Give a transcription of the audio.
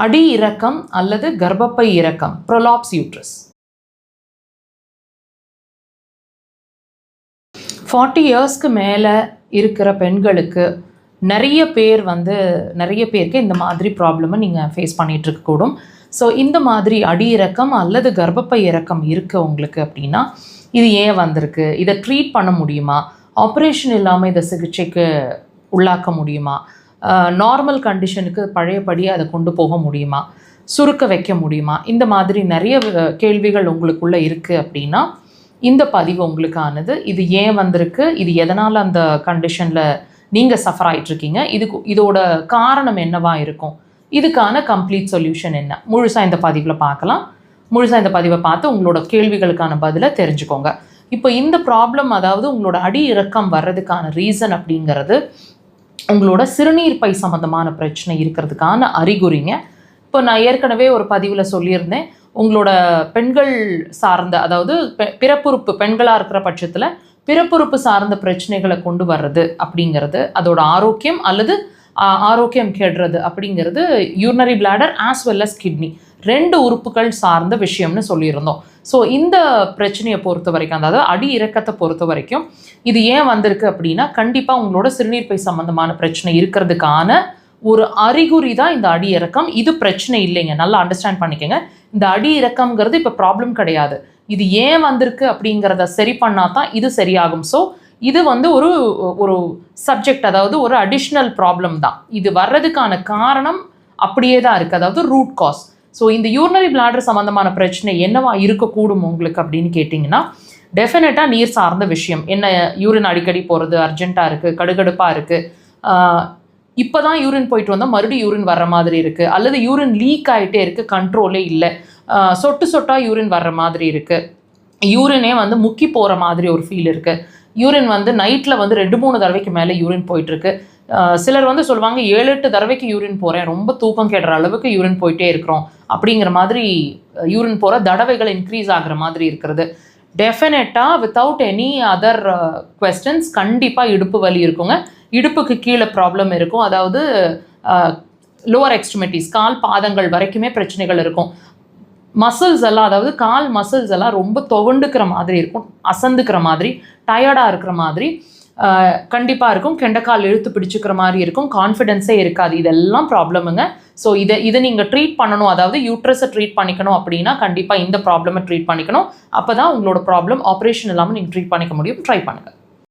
அடி இறக்கம் அல்லது கர்ப்பப்பை இறக்கம், ப்ரொலாப்ஸ் யூட்ரஸ். 40 இயர்ஸ்க்கு மேலே இருக்கிற பெண்களுக்கு நிறைய பேருக்கு இந்த மாதிரி ப்ராப்ளமை நீங்கள் ஃபேஸ் பண்ணிகிட்டு இருக்கக்கூடும். ஸோ இந்த மாதிரி அடி இறக்கம் அல்லது கர்ப்பப்பை இறக்கம் இருக்குது உங்களுக்கு அப்படின்னா இது ஏன் வந்திருக்கு, இதை ட்ரீட் பண்ண முடியுமா, ஆப்ரேஷன் இல்லாமல் இதை சிகிச்சைக்கு உள்ளாக்க முடியுமா, நார்மல் கண்டிஷனுக்கு பழையபடியே அதை கொண்டு போக முடியுமா, சுருக்க வைக்க முடியுமா, இந்த மாதிரி நிறைய கேள்விகள் உங்களுக்குள்ளே இருக்குது அப்படின்னா இந்த பதிவு உங்களுக்கானது. இது ஏன் வந்திருக்கு, இது எதனால் அந்த கண்டிஷனில் நீங்கள் சஃபர் ஆகிட்ருக்கீங்க, இதோட காரணம் என்னவாக இருக்கும், இதுக்கான கம்ப்ளீட் சொல்யூஷன் என்ன, முழுசாக இந்த பதிவில் பார்க்கலாம். முழுசாக இந்த பதிவை பார்த்து உங்களோட கேள்விகளுக்கான பதிலை தெரிஞ்சுக்கோங்க. இப்போ இந்த ப்ராப்ளம், அதாவது உங்களோட அடி இறக்கம் வர்றதுக்கான ரீசன் அப்படிங்கிறது உங்களோட சிறுநீர் பை சம்மந்தமான பிரச்சனை இருக்கிறதுக்கான அறிகுறிங்க. இப்போ நான் ஏற்கனவே ஒரு பதிவில் சொல்லியிருந்தேன், உங்களோட பெண்கள் சார்ந்த, அதாவது பிறப்புறுப்பு பெண்களாக இருக்கிற பட்சத்தில் பிறப்புறுப்பு சார்ந்த பிரச்சனைகளை கொண்டு வர்றது அப்படிங்கிறது அதோட ஆரோக்கியம் அல்லது ஆரோக்கியம் கெடுறது அப்படிங்கிறது urinary bladder as well as kidney, 2 உறுப்புகள் சார்ந்த விஷயம்னு சொல்லியிருந்தோம். ஸோ இந்த பிரச்சனையை பொறுத்த வரைக்கும், அதாவது அடி இறக்கத்தை பொறுத்த வரைக்கும் இது ஏன் வந்திருக்கு அப்படின்னா கண்டிப்பாக உங்களோட சிறுநீர் பை சம்மந்தமான பிரச்சனை இருக்கிறதுக்கான ஒரு அறிகுறி தான் இந்த அடி இறக்கம். இது பிரச்சனை இல்லைங்க, நல்லா அண்டர்ஸ்டாண்ட் பண்ணிக்கோங்க. இந்த அடி இறக்கம்ங்கிறது இப்போ ப்ராப்ளம் கிடையாது. இது ஏன் வந்திருக்கு அப்படிங்கிறத சரி பண்ணால் தான் இது சரியாகும். ஸோ இது ஒரு சப்ஜெக்ட், அதாவது ஒரு அடிஷ்னல் ப்ராப்ளம் தான். இது வர்றதுக்கான காரணம் அப்படியே தான் இருக்குது, அதாவது ரூட் காஸ். ஸோ இந்த யூரினரி பிளாடர் சம்மந்தமான பிரச்சனை என்னவா இருக்கக்கூடும் உங்களுக்கு அப்படின்னு கேட்டிங்கன்னா டெஃபினட்டாக நீர் சார்ந்த விஷயம். என்ன, யூரின் அடிக்கடி போகிறது, அர்ஜென்ட்டாக இருக்குது, கடுகடுப்பாக இருக்குது, இப்போ தான் யூரின் போயிட்டு வந்தால் மறுபடியும் யூரின் வர்ற மாதிரி இருக்குது, அல்லது யூரின் லீக் ஆகிட்டே இருக்குது, கண்ட்ரோலே இல்லை, சொட்டு சொட்டாக யூரின் வர்ற மாதிரி இருக்குது, யூரினே முக்கி போகிற மாதிரி ஒரு ஃபீல் இருக்குது, யூரின் நைட்டில் 2-3 தடவைக்கு மேலே யூரின் போயிட்டுருக்கு. சிலர் சொல்லுவாங்க 7-8 தடவைக்கு யூரின் போகிறேன், ரொம்ப தூக்கம் கெடுற அளவுக்கு யூரின் போயிட்டே இருக்கிறோம் அப்படிங்கிற மாதிரி யூரின் போகிற தடவைகள் இன்க்ரீஸ் ஆகிற மாதிரி இருக்கிறது. டெஃபினட்டாக வித்தவுட் எனி அதர் குவெஸ்டன்ஸ் கண்டிப்பாக இடுப்பு வலி இருக்குங்க. இடுப்புக்கு கீழே ப்ராப்ளம் இருக்கும், அதாவது லோவர் எக்ஸ்ட்ரிமிட்டிஸ் கால் பாதங்கள் வரைக்குமே பிரச்சனைகள் இருக்கும். மசில்ஸ் எல்லாம், அதாவது கால் மசில்ஸ் எல்லாம் ரொம்ப துவண்டுக்கிற மாதிரி இருக்கும், அசந்துக்கிற மாதிரி, டயர்டாக இருக்கிற மாதிரி கண்டிப்பாக இருக்கும். கெண்டைக்கால் இழுத்து பிடிச்சிக்கிற மாதிரி இருக்கும், கான்ஃபிடென்ஸே இருக்காது. இதெல்லாம் ப்ராப்ளமுங்க. ஸோ இதை நீங்கள் ட்ரீட் பண்ணணும், அதாவது யூட்ரஸை ட்ரீட் பண்ணிக்கணும் அப்படின்னா கண்டிப்பாக இந்த ப்ராப்ளமை ட்ரீட் பண்ணிக்கணும். அப்போ தான் உங்களோட ப்ராப்ளம் ஆப்ரேஷன் இல்லாமல் நீங்கள் ட்ரீட் பண்ணிக்க முடியும். ட்ரை பண்ணுங்கள்.